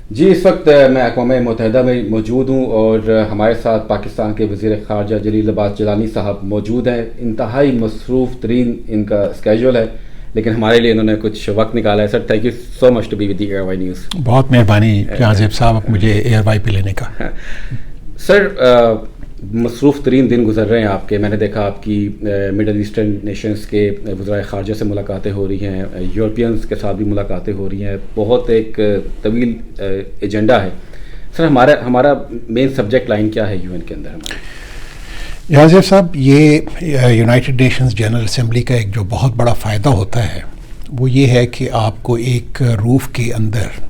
جی اس وقت میں اقوام متحدہ میں موجود ہوں اور ہمارے ساتھ پاکستان کے وزیر خارجہ جلیل عباس جیلانی صاحب موجود ہیں. انتہائی مصروف ترین ان کا اسکیجول ہے لیکن ہمارے لیے انہوں نے کچھ وقت نکالا ہے. Sir thank you so much to be with the ARY news. بہت مہربانی جہاں زیب صاحب مجھے ایئر وائی پہ لینے کا. سر مصروف ترین دن گزر رہے ہیں آپ کے. میں نے دیکھا آپ کی مڈل ایسٹرن نیشنز کے وزرائے خارجہ سے ملاقاتیں ہو رہی ہیں, یورپینز کے ساتھ بھی ملاقاتیں ہو رہی ہیں. بہت ایک طویل ایجنڈا ہے. سر ہمارا مین سبجیکٹ لائن کیا ہے یو این کے اندر ہمارے؟ جہاں زیب صاحب یہ یونائٹڈ نیشنز جنرل اسمبلی کا ایک جو بہت بڑا فائدہ ہوتا ہے وہ یہ ہے کہ آپ کو ایک روف کے اندر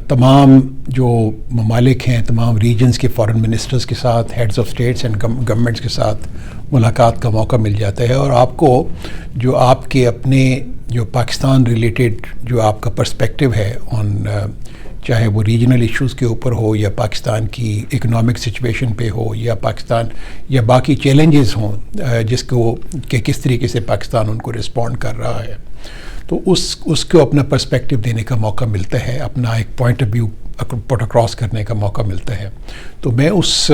تمام جو ممالک ہیں, تمام ریجنز کے فارن منسٹرز کے ساتھ, heads of states and governments کے ساتھ ملاقات کا موقع مل جاتا ہے, اور آپ کو جو آپ کے اپنے جو پاکستان ریلیٹڈ جو آپ کا پرسپیکٹو ہے آن چاہے وہ ریجنل ایشوز کے اوپر ہو یا پاکستان کی اکنامک سچویشن پہ ہو یا پاکستان یا باقی چیلنجز ہوں جس کو کہ کس طریقے سے پاکستان ان کو رسپونڈ کر رہا ہے, تو اس کو اپنا پرسپیکٹو دینے کا موقع ملتا ہے, اپنا ایک point of view put across کرنے کا موقع ملتا ہے. تو میں اس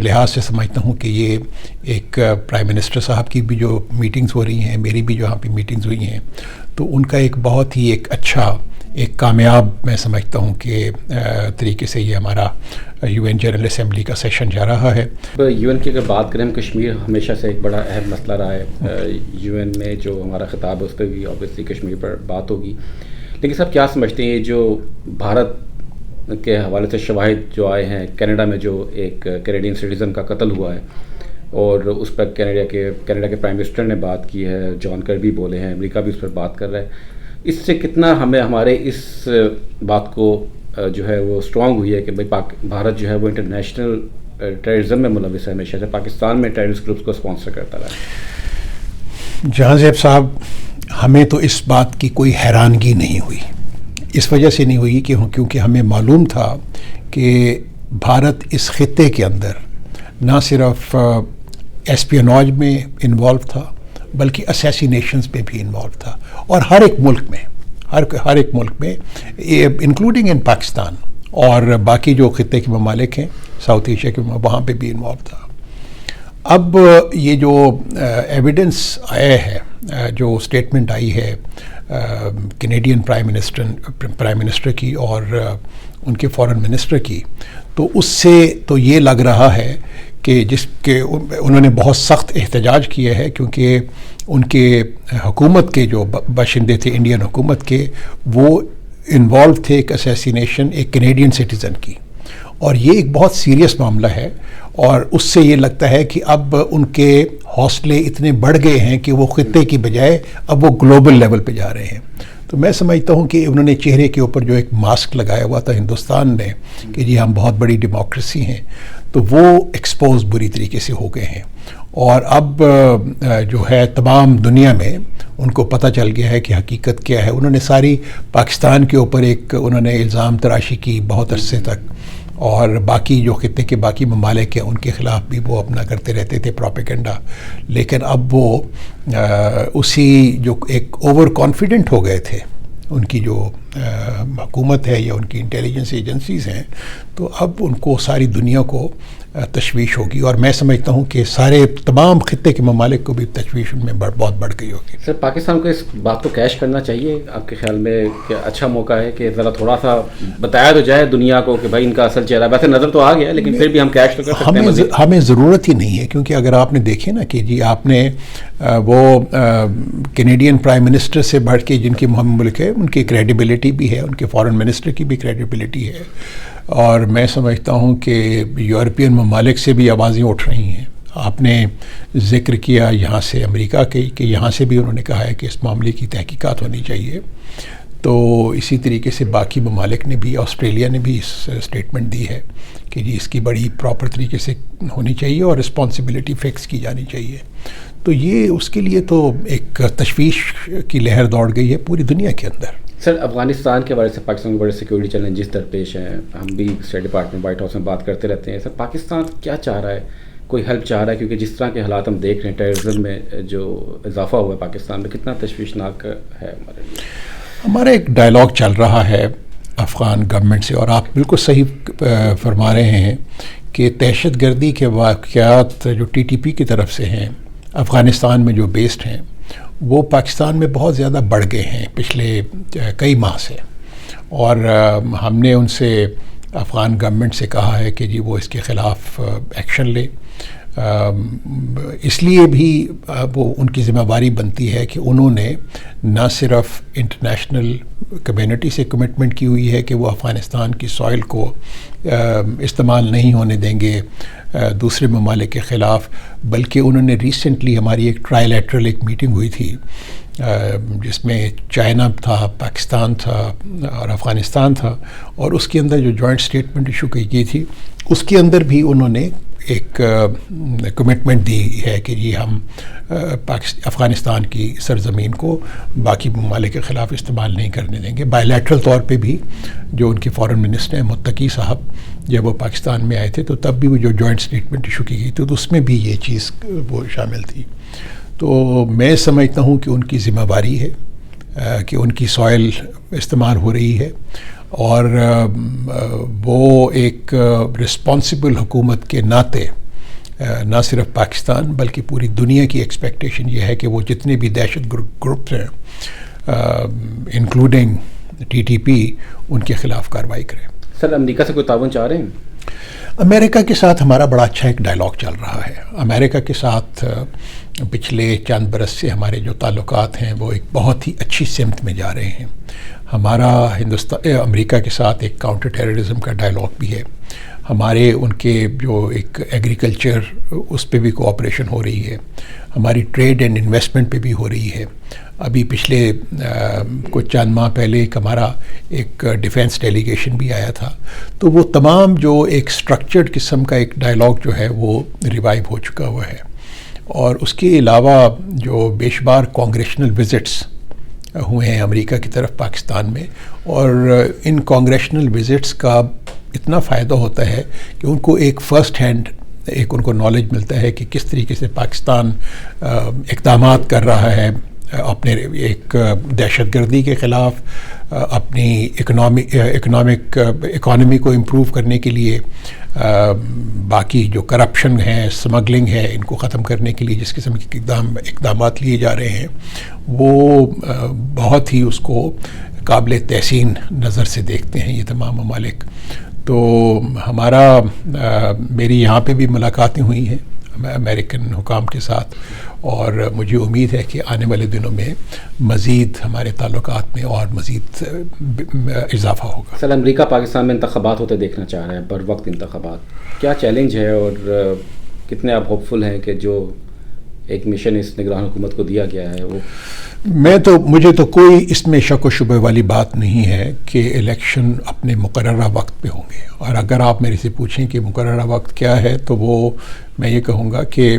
لحاظ سے سمجھتا ہوں کہ یہ ایک پرائم منسٹر صاحب کی بھی جو میٹنگز ہو رہی ہیں, میری بھی جو یہاں پہ میٹنگز ہوئی ہیں, تو ان کا ایک بہت ہی ایک اچھا ایک کامیاب میں سمجھتا ہوں کہ طریقے سے یہ ہمارا یو این جنرل اسمبلی کا سیشن جا رہا ہے. یو این کی اگر بات کریں, کشمیر ہمیشہ سے ایک بڑا اہم مسئلہ رہا ہے. یو این میں جو ہمارا خطاب ہے اس پہ بھی اوبیسلی کشمیر پر بات ہوگی, لیکن صاحب کیا سمجھتے ہیں جو بھارت کے حوالے سے شواہد جو آئے ہیں, کینیڈا میں جو ایک کینیڈین سٹیزن کا قتل ہوا ہے اور اس پر کینیڈا کے پرائم منسٹر نے بات کی ہے, جان کربی بولے ہیں, امریکہ بھی اس پر بات کر رہا ہے. اس سے کتنا ہمارے اس بات کو جو ہے وہ اسٹرانگ ہوئی ہے کہ بھائی بھارت جو ہے وہ انٹرنیشنل ٹیررزم میں ملوث ہے, ہمیشہ سے پاکستان میں ٹیررسٹ گروپس کو اسپانسر کرتا رہا. جہاں زیب صاحب ہمیں تو اس بات کی کوئی حیرانگی نہیں ہوئی, اس وجہ سے نہیں ہوئی کہ کیونکہ ہمیں معلوم تھا کہ بھارت اس خطے کے اندر نہ صرف ایسپیوناج میں انوالو تھا بلکہ اسیسینیشنز پہ بھی انوالو تھا, اور ہر ایک ملک میں انکلوڈنگ ان پاکستان اور باقی جو خطے کے ممالک ہیں ساؤتھ ایشیا کے, وہاں پہ بھی انوالو تھا. اب یہ جو ایویڈنس آیا ہے, جو اسٹیٹمنٹ آئی ہے کینیڈین پرائم منسٹر کی اور ان کے فارن منسٹر کی, تو اس سے تو یہ لگ رہا ہے کہ جس کے انہوں نے بہت سخت احتجاج کیا ہے, کیونکہ ان کے حکومت کے جو باشندے تھے انڈین حکومت کے, وہ انوالو تھے ایک اسیسینیشن ایک کینیڈین سٹیزن کی, اور یہ ایک بہت سیریس معاملہ ہے. اور اس سے یہ لگتا ہے کہ اب ان کے حوصلے اتنے بڑھ گئے ہیں کہ وہ خطے کی بجائے اب وہ گلوبل لیول پہ جا رہے ہیں. تو میں سمجھتا ہوں کہ انہوں نے چہرے کے اوپر جو ایک ماسک لگایا ہوا تھا ہندوستان نے کہ جی ہم بہت بڑی ڈیموکریسی ہیں, تو وہ ایکسپوز بری طریقے سے ہو گئے ہیں, اور اب جو ہے تمام دنیا میں ان کو پتہ چل گیا ہے کہ حقیقت کیا ہے. انہوں نے ساری پاکستان کے اوپر ایک انہوں نے الزام تراشی کی بہت عرصے تک, اور باقی جو خطے کے باقی ممالک ہیں ان کے خلاف بھی وہ اپنا کرتے رہتے تھے پروپیگنڈا, لیکن اب وہ اسی جو ایک اوور کانفیڈنٹ ہو گئے تھے ان کی جو حکومت ہے یا ان کی انٹیلیجنس ایجنسیز ہیں, تو اب ان کو ساری دنیا کو تشویش ہوگی, اور میں سمجھتا ہوں کہ تمام خطے کے ممالک کو بھی تشویش ان میں بہت بڑھ گئی ہوگی. سر پاکستان کو اس بات کو کیش کرنا چاہیے آپ کے خیال میں کہ اچھا موقع ہے کہ ذرا تھوڑا سا بتایا تو جائے دنیا کو کہ بھائی ان کا اصل چہرہ ویسے نظر تو آ گیا لیکن پھر بھی ہم کیش تو کر سکتے ہیں. ہمیں ضرورت ہی نہیں ہے, کیونکہ اگر آپ نے دیکھے نا کہ جی آپ نے وہ کینیڈین پرائم منسٹر سے بڑھ کے جن کے ملک ہے ان کی کریڈیبلٹی بھی ہے, ان کے فارن منسٹر کی بھی کریڈیبلٹی ہے, اور میں سمجھتا ہوں کہ یورپین ممالک سے بھی آوازیں اٹھ رہی ہیں. آپ نے ذکر کیا یہاں سے امریکہ کے کہ یہاں سے بھی انہوں نے کہا ہے کہ اس معاملے کی تحقیقات ہونی چاہیے. تو اسی طریقے سے باقی ممالک نے بھی, آسٹریلیا نے بھی اس اسٹیٹمنٹ دی ہے کہ جی اس کی بڑی پراپر طریقے سے ہونی چاہیے اور رسپانسبلٹی فکس کی جانی چاہیے. تو یہ اس کے لیے تو ایک تشویش کی لہر دوڑ گئی ہے پوری دنیا کے اندر. سر افغانستان کے حوالے سے پاکستان کے بڑے سیکورٹی چیلنجز درپیش ہیں, ہم بھی اسٹیٹ ڈپارٹمنٹ وائٹ ہاؤس میں بات کرتے رہتے ہیں. سر پاکستان کیا چاہ رہا ہے, کوئی ہیلپ چاہ رہا ہے, کیونکہ جس طرح کے حالات ہم دیکھ رہے ہیں ٹیررزم میں جو اضافہ ہوا ہے پاکستان میں, کتنا تشویشناک ہے ہمارے لیے. ہمارا ایک ڈائلاگ چل رہا ہے افغان گورنمنٹ سے. اور آپ بالکل صحیح فرما رہے ہیں کہ دہشت گردی کے واقعات جو ٹی ٹی پی کی طرف سے ہیں افغانستان میں جو بیسڈ ہیں وہ پاکستان میں بہت زیادہ بڑھ گئے ہیں پچھلے کئی ماہ سے. اور ہم نے ان سے افغان گورنمنٹ سے کہا ہے کہ جی وہ اس کے خلاف ایکشن لے. اس لیے بھی وہ ان کی ذمہ داری بنتی ہے کہ انہوں نے نہ صرف انٹرنیشنل کمیونٹی سے کمٹمنٹ کی ہوئی ہے کہ وہ افغانستان کی سوئل کو استعمال نہیں ہونے دیں گے دوسرے ممالک کے خلاف، بلکہ انہوں نے ریسنٹلی ہماری ایک ٹرائلیٹرل ایک میٹنگ ہوئی تھی جس میں چائنا تھا، پاکستان تھا اور افغانستان تھا، اور اس کے اندر جو جوائنٹ اسٹیٹمنٹ ایشو کی گئی تھی اس کے اندر بھی انہوں نے ایک کمٹمنٹ دی ہے کہ جی ہم افغانستان کی سرزمین کو باقی ممالک کے خلاف استعمال نہیں کرنے دیں گے. بائی لیٹرل طور پہ بھی جو ان کے فارن منسٹر ہیں متقی صاحب جب وہ پاکستان میں آئے تھے تو تب بھی وہ جو جوائنٹ اسٹیٹمنٹ ایشو کی گئی تھی تو اس میں بھی یہ چیز وہ شامل تھی. تو میں سمجھتا ہوں کہ ان کی ذمہ داری ہے کہ ان کی سوئل استعمال ہو رہی ہے، اور وہ ایک رسپانسبل حکومت کے ناطے نہ صرف پاکستان بلکہ پوری دنیا کی ایکسپیکٹیشن یہ ہے کہ وہ جتنے بھی دہشت گروپس ہیں انکلوڈنگ ٹی ٹی پی ان کے خلاف کارروائی کریں. سر امریکہ سے کوئی تعاون چاہ رہے ہیں؟ امریکہ کے ساتھ ہمارا بڑا اچھا ایک ڈائلاگ چل رہا ہے. امریکہ کے ساتھ پچھلے چند برس سے ہمارے جو تعلقات ہیں وہ ایک بہت ہی اچھی سمت میں جا رہے ہیں. ہمارا امریکہ کے ساتھ ایک کاؤنٹر ٹیررزم کا ڈائلاگ بھی ہے. ہمارے ان کے جو ایک ایگریکلچر اس پہ بھی کوآپریشن ہو رہی ہے. ہماری ٹریڈ اینڈ انویسٹمنٹ پہ بھی ہو رہی ہے. ابھی پچھلے کچھ چند ماہ پہلے ہمارا ایک ڈیفینس ڈیلیگیشن بھی آیا تھا. تو وہ تمام جو ایک سٹرکچرڈ قسم کا ایک ڈائلاگ جو ہے وہ ریوائیو ہو چکا ہوا ہے. اور اس کے علاوہ جو بے شمار کانگریشنل وزٹس ہوئے ہیں امریکہ کی طرف پاکستان میں، اور ان کانگریشنل وزٹس کا اتنا فائدہ ہوتا ہے کہ ان کو ایک فرسٹ ہینڈ ایک ان کو نالج ملتا ہے کہ کس طریقے سے پاکستان اقدامات کر رہا ہے اپنے ایک دہشت گردی کے خلاف، اپنی اکانومی کو امپروو کرنے کے لیے، باقی جو کرپشن ہے، اسمگلنگ ہے، ان کو ختم کرنے کے لیے جس قسم کے اقدامات لیے جا رہے ہیں وہ بہت ہی اس کو قابل تحسین نظر سے دیکھتے ہیں یہ تمام ممالک. تو میری یہاں پہ بھی ملاقاتیں ہوئی ہیں امریکن حکام کے ساتھ، اور مجھے امید ہے کہ آنے والے دنوں میں مزید ہمارے تعلقات میں اور مزید اضافہ ہوگا. سر امریکہ پاکستان میں انتخابات ہوتے دیکھنا چاہ رہے ہیں، بر وقت انتخابات، کیا چیلنج ہے اور کتنے آپ ہوپ فل ہیں کہ جو ایک مشن اس نگران حکومت کو دیا گیا ہے وہ؟ مجھے تو کوئی اس میں شک و شبہ والی بات نہیں ہے کہ الیکشن اپنے مقررہ وقت پہ ہوں گے. اور اگر آپ میرے سے پوچھیں کہ مقررہ وقت کیا ہے تو وہ میں یہ کہوں گا کہ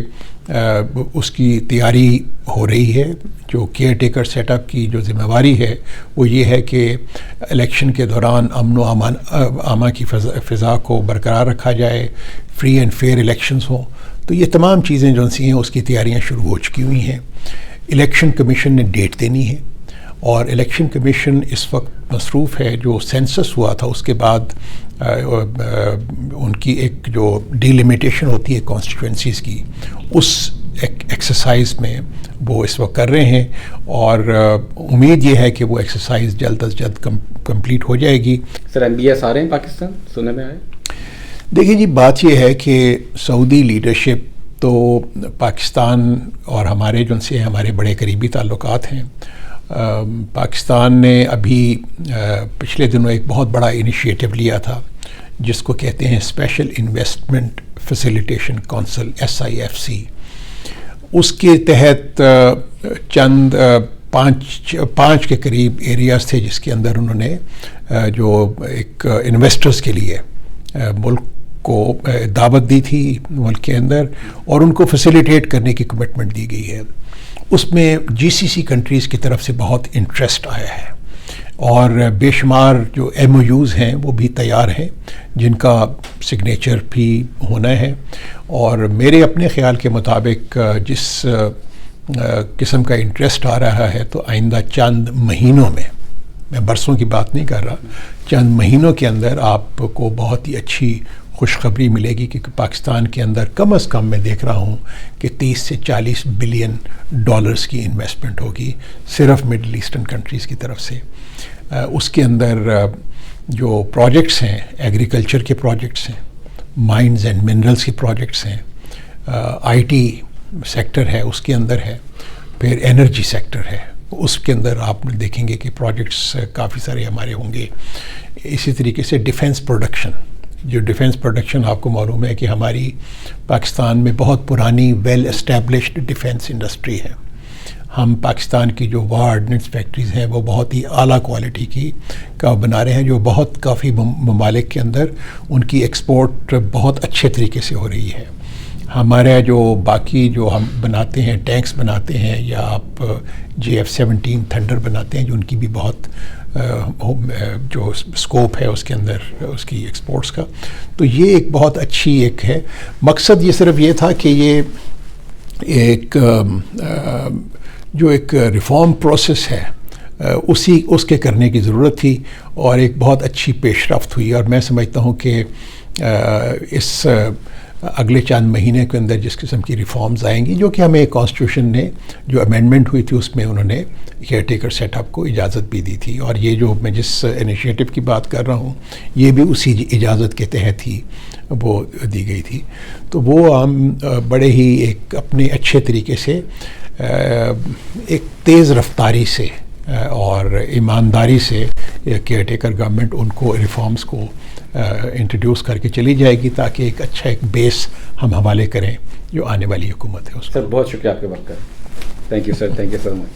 اس کی تیاری ہو رہی ہے. جو کیئر ٹیکر سیٹ اپ کی جو ذمہ داری ہے وہ یہ ہے کہ الیکشن کے دوران امن و امان کی فضا کو برقرار رکھا جائے، فری اینڈ فیئر الیکشنز ہوں. تو یہ تمام چیزیں جو سی ہیں اس کی تیاریاں شروع ہو چکی ہوئی ہیں. الیکشن کمیشن نے ڈیٹ دینی ہے، اور الیکشن کمیشن اس وقت مصروف ہے. جو سینسس ہوا تھا اس کے بعد ان کی ایک جو ڈیلیمیٹیشن ہوتی ہے کانسٹیٹوئنسیز کی، اس ایکسرسائز میں وہ اس وقت کر رہے ہیں، اور امید یہ ہے کہ وہ ایکسرسائز جلد از جلد کمپلیٹ ہو جائے گی. سر MBS آ رہے ہیں پاکستان، سننے میں آئے؟ دیکھیں جی، بات یہ ہے کہ سعودی لیڈرشپ تو پاکستان اور ہمارے جو ان سے ہمارے بڑے قریبی تعلقات ہیں. پاکستان نے ابھی پچھلے دنوں ایک بہت بڑا انیشیٹو لیا تھا جس کو کہتے ہیں special investment facilitation council SIFC. اس کے تحت چند پانچ کے قریب ایریاز تھے جس کے اندر انہوں نے جو ایک انویسٹرز کے لیے ملک کو دعوت دی تھی ملک کے اندر، اور ان کو فیسیلیٹیٹ کرنے کی کمٹمنٹ دی گئی ہے. اس میں GCC کنٹریز کی طرف سے بہت انٹرسٹ آیا ہے، اور بے شمار جو MOUs ہیں وہ بھی تیار ہیں جن کا سگنیچر بھی ہونا ہے. اور میرے اپنے خیال کے مطابق جس قسم کا انٹرسٹ آ رہا ہے تو آئندہ چند مہینوں میں میں برسوں کی بات نہیں کر رہا، چند مہینوں کے اندر آپ کو بہت ہی اچھی خوشخبری ملے گی کہ پاکستان کے اندر کم از کم میں دیکھ رہا ہوں کہ 30 سے 40 بلین ڈالرز کی انویسٹمنٹ ہوگی صرف مڈل ایسٹرن کنٹریز کی طرف سے. اس کے اندر جو پروجیکٹس ہیں، ایگریکلچر کے پروجیکٹس ہیں، مائنز اینڈ منرلز کے پروجیکٹس ہیں، آئی ٹی سیکٹر ہے اس کے اندر ہے، پھر انرجی سیکٹر ہے اس کے اندر آپ دیکھیں گے کہ پروجیکٹس کافی سارے ہمارے ہوں گے. اسی طریقے سے ڈیفنس پروڈکشن آپ کو معلوم ہے کہ ہماری پاکستان میں بہت پرانی ویل اسٹیبلشڈ ڈیفنس انڈسٹری ہے. ہم پاکستان کی جو وار آرڈننس فیکٹریز ہیں وہ بہت ہی اعلیٰ کوالٹی کی کا بنا رہے ہیں، جو کافی ممالک کے اندر ان کی ایکسپورٹ بہت اچھے طریقے سے ہو رہی ہے. ہمارے جو باقی جو ہم بناتے ہیں، ٹینکس بناتے ہیں، یا آپ JF-17 تھنڈر بناتے ہیں، جو ان کی بھی بہت جو اسکوپ ہے اس کے اندر اس کی ایکسپورٹس کا. تو یہ ایک بہت اچھی ایک ہے. مقصد یہ صرف یہ تھا کہ یہ ایک جو ایک ریفارم پروسیس ہے اس کے کرنے کی ضرورت تھی، اور ایک بہت اچھی پیش رفت ہوئی. اور میں سمجھتا ہوں کہ اس اگلے چند مہینے کے اندر جس قسم کی ریفارمز آئیں گی، جو کہ ہمیں کانسٹیٹیوشن نے جو امینڈمنٹ ہوئی تھی اس میں انہوں نے کیئر ٹیکر سیٹ اپ کو اجازت بھی دی تھی، اور یہ جو میں جس انیشیٹو کی بات کر رہا ہوں یہ بھی اسی اجازت کے تحت ہی وہ دی گئی تھی. تو وہ ہم بڑے ہی ایک اپنے اچھے طریقے سے ایک تیز رفتاری سے اور ایمانداری سے کیئر ٹیکر گورنمنٹ ان کو ریفارمز کو انٹروڈیوس کر کے چلی جائے گی، تاکہ ایک اچھا ایک بیس ہم حوالے کریں جو آنے والی حکومت ہے اس کو. سر بہت شکریہ آپ کے وقت کا. Thank you sir, thank you so much.